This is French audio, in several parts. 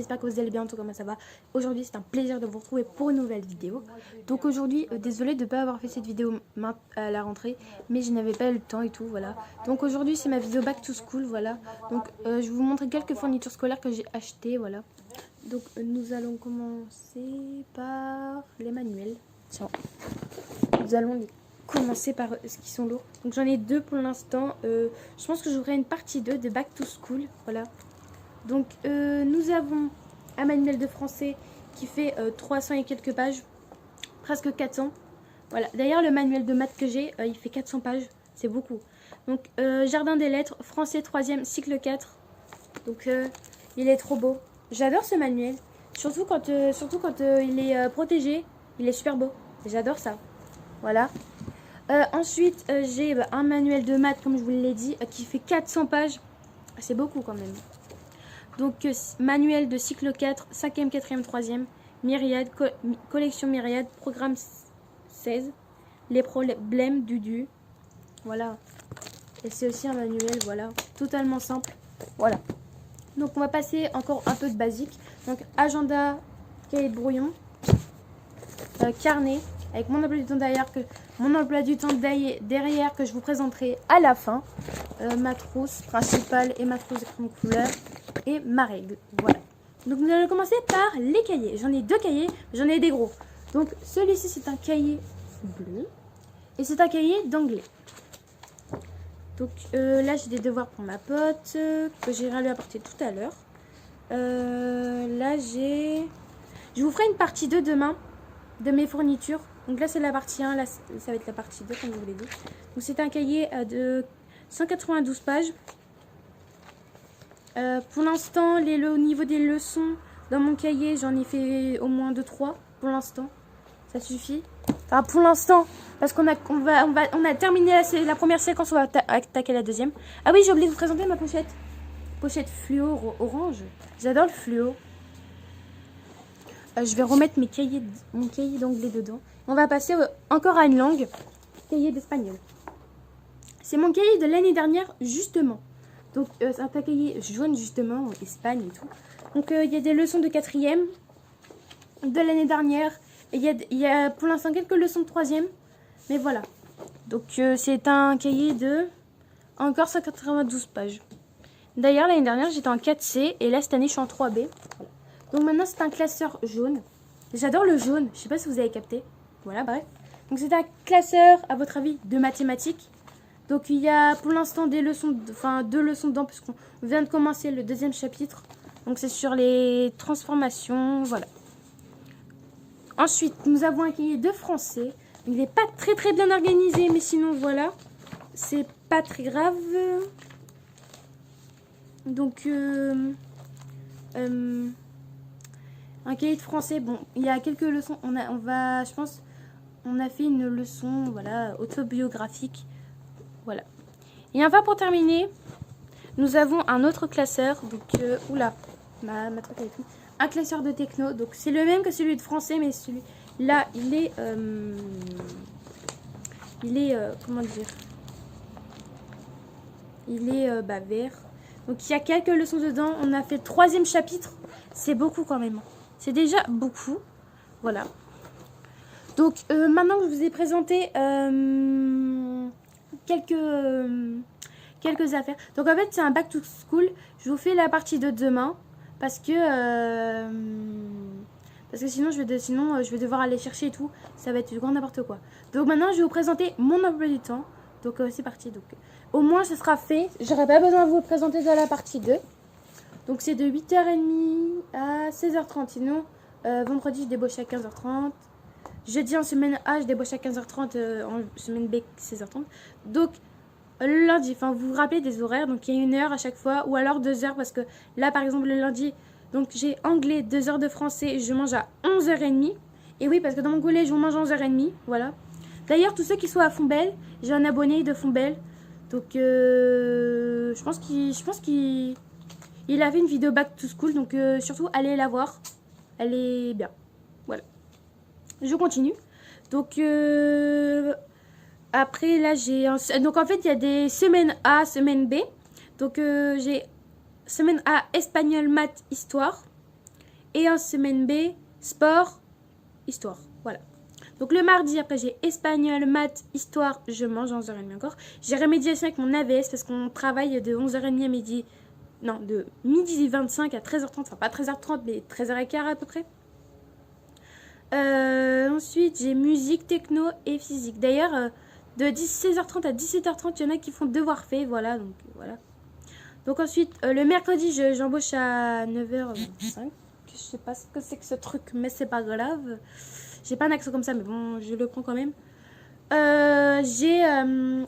j'espère que vous allez bien, en tout cas moi ça va. Aujourd'hui c'est un plaisir de vous retrouver pour une nouvelle vidéo. Donc aujourd'hui, désolée de ne pas avoir fait cette vidéo à la rentrée, mais je n'avais pas eu le temps et tout, voilà. Donc aujourd'hui c'est ma vidéo back to school, voilà. Donc je vais vous montrer quelques fournitures scolaires que j'ai achetées, voilà. Donc nous allons commencer par les manuels. Tiens, nous allons commencer par ce qui sont lourds. Donc j'en ai deux pour l'instant. Je pense que j'aurai une partie 2 de back to school, voilà. Donc nous avons un manuel de français qui fait 300 et quelques pages, presque 400. Voilà. D'ailleurs le manuel de maths que j'ai, il fait 400 pages, c'est beaucoup. Donc Jardin des lettres, français 3e, cycle 4. Donc il est trop beau. J'adore ce manuel, surtout quand il est protégé, il est super beau. J'adore ça. Voilà. Ensuite j'ai un manuel de maths, comme je vous l'ai dit, qui fait 400 pages. C'est beaucoup quand même. Donc manuel de cycle 4, 5e, 4e, 3e, Myriade, collection Myriade, programme 16, les problèmes du. Voilà. Et c'est aussi un manuel, voilà, totalement simple. Voilà. Donc on va passer encore un peu de basique. Donc agenda, cahier de brouillon, carnet, avec mon emploi du temps derrière que je vous présenterai à la fin. Ma trousse principale et ma trousse de couleur et ma règle. Voilà. Donc nous allons commencer par les cahiers. J'en ai deux cahiers, j'en ai des gros. Donc celui-ci c'est un cahier bleu et c'est un cahier d'anglais. Donc là j'ai des devoirs pour ma pote que j'irai lui apporter tout à l'heure. Là je vous ferai une partie 2 demain de mes fournitures. Donc là c'est la partie 1, là ça va être la partie 2 comme je vous l'ai dit. Donc c'est un cahier de 192 pages. Pour l'instant, au niveau des leçons, dans mon cahier, j'en ai fait au moins 2-3 pour l'instant. Ça suffit. Enfin, pour l'instant, parce qu'on a terminé la première séquence, on va attaquer la deuxième. Ah oui, j'ai oublié de vous présenter ma pochette. Pochette fluo orange. J'adore le fluo. Je vais remettre mon cahier d'anglais dedans. On va passer encore à une langue. Cahier d'espagnol. C'est mon cahier de l'année dernière, justement. Donc, c'est un cahier jaune, justement, Espagne et tout. Donc, il y a des leçons de 4e de l'année dernière. Et il y a pour l'instant quelques leçons de 3e. Mais voilà. Donc, c'est un cahier de encore 192 pages. D'ailleurs, l'année dernière, j'étais en 4C. Et là, cette année, je suis en 3B. Voilà. Donc, maintenant, c'est un classeur jaune. J'adore le jaune. Je ne sais pas si vous avez capté. Voilà, bref. Donc, c'est un classeur, à votre avis, de mathématiques. Donc il y a pour l'instant deux leçons dedans puisqu'on vient de commencer le deuxième chapitre. Donc c'est sur les transformations, voilà. Ensuite, nous avons un cahier de français. Il n'est pas très bien organisé, mais sinon voilà. C'est pas très grave. Donc un cahier de français, bon, il y a quelques leçons. On a fait une leçon, voilà, autobiographique. Voilà. Et enfin pour terminer, nous avons un autre classeur. Donc, oula, ma truc avec lui. Un classeur de techno. Donc c'est le même que celui de français, mais celui-là, il est comment dire, il est vert. Donc il y a quelques leçons dedans. On a fait le 3e chapitre. C'est beaucoup quand même. C'est déjà beaucoup. Voilà. Donc maintenant que je vous ai présenté quelques affaires. Donc en fait c'est un back to school. Je vous fais la partie de demain parce que sinon je vais devoir aller chercher et tout. Ça va être du grand n'importe quoi. Donc maintenant je vais vous présenter mon emploi du temps. Donc c'est parti. Donc au moins ce sera fait. J'aurai pas besoin de vous le présenter dans la partie 2. Donc c'est de 8h30 à 16h30. Sinon vendredi je débauche à 15h30. Jeudi en semaine A, je débauche à 15h30, en semaine B, 16h30. Donc, le lundi, enfin, vous vous rappelez des horaires, donc il y a 1 heure à chaque fois, ou alors 2 heures, parce que là, par exemple, le lundi, donc j'ai anglais, 2 heures de français, je mange à 11h30. Et oui, parce que dans mon collège, on mange à 11h30, voilà. D'ailleurs, tous ceux qui sont à Fombelle, j'ai un abonné de Fombelle. Donc, je pense qu'il a fait une vidéo back to school, donc surtout, allez la voir. Elle est bien, voilà. Je continue. Donc après là donc en fait il y a des semaines A, semaine B. Donc j'ai semaine A espagnol, maths, histoire. Et en semaine B, sport, histoire. Voilà. Donc le mardi, après j'ai espagnol, maths, histoire, je mange à 11h30 encore. J'ai rémédiation avec mon AVS parce qu'on travaille de 11h30 à midi. Non, de midi 25 à 13h30. Enfin, pas 13h30, mais 13h15 à peu près. Ensuite, j'ai musique, techno et physique. D'ailleurs, de 16h30 à 17h30, il y en a qui font devoir fait. Voilà, donc voilà. Donc ensuite, le mercredi, j'embauche à 9h25. Je sais pas ce que c'est que ce truc, mais c'est pas grave. J'ai pas un accent comme ça, mais bon, je le prends quand même.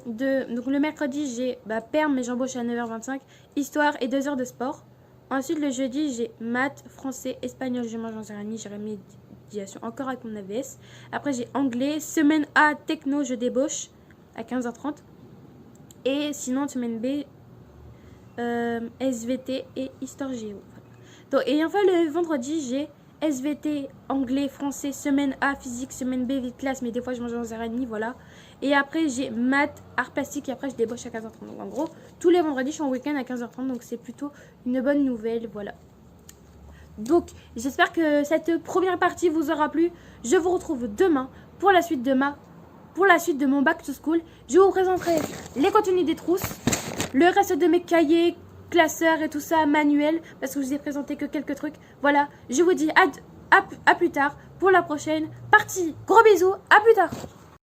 Donc le mercredi, j'ai perm, mais j'embauche à 9h25. Histoire et 2 heures de sport. Ensuite, le jeudi, j'ai maths, français, espagnol, je mange en cérémonie, j'ai rémédiation encore avec mon AVS. Après, j'ai anglais. Semaine A, techno, je débauche à 15h30. Et sinon, semaine B, SVT et histoire géo. Donc, et enfin, le vendredi, j'ai SVT, anglais, français, semaine A, physique, semaine B, vite classe, mais des fois je mange à 11h30, voilà. Et après j'ai maths, art plastique, et après je débauche à 15h30. Donc en gros, tous les vendredis je suis en week-end à 15h30, donc c'est plutôt une bonne nouvelle, voilà. Donc j'espère que cette première partie vous aura plu. Je vous retrouve demain pour la suite de mon back to school. Je vous présenterai les contenus des trousses, le reste de mes cahiers, classeurs et tout ça manuel, parce que je vous ai présenté que quelques trucs. Voilà, je vous dis à plus tard pour la prochaine partie. Gros bisous, à plus tard.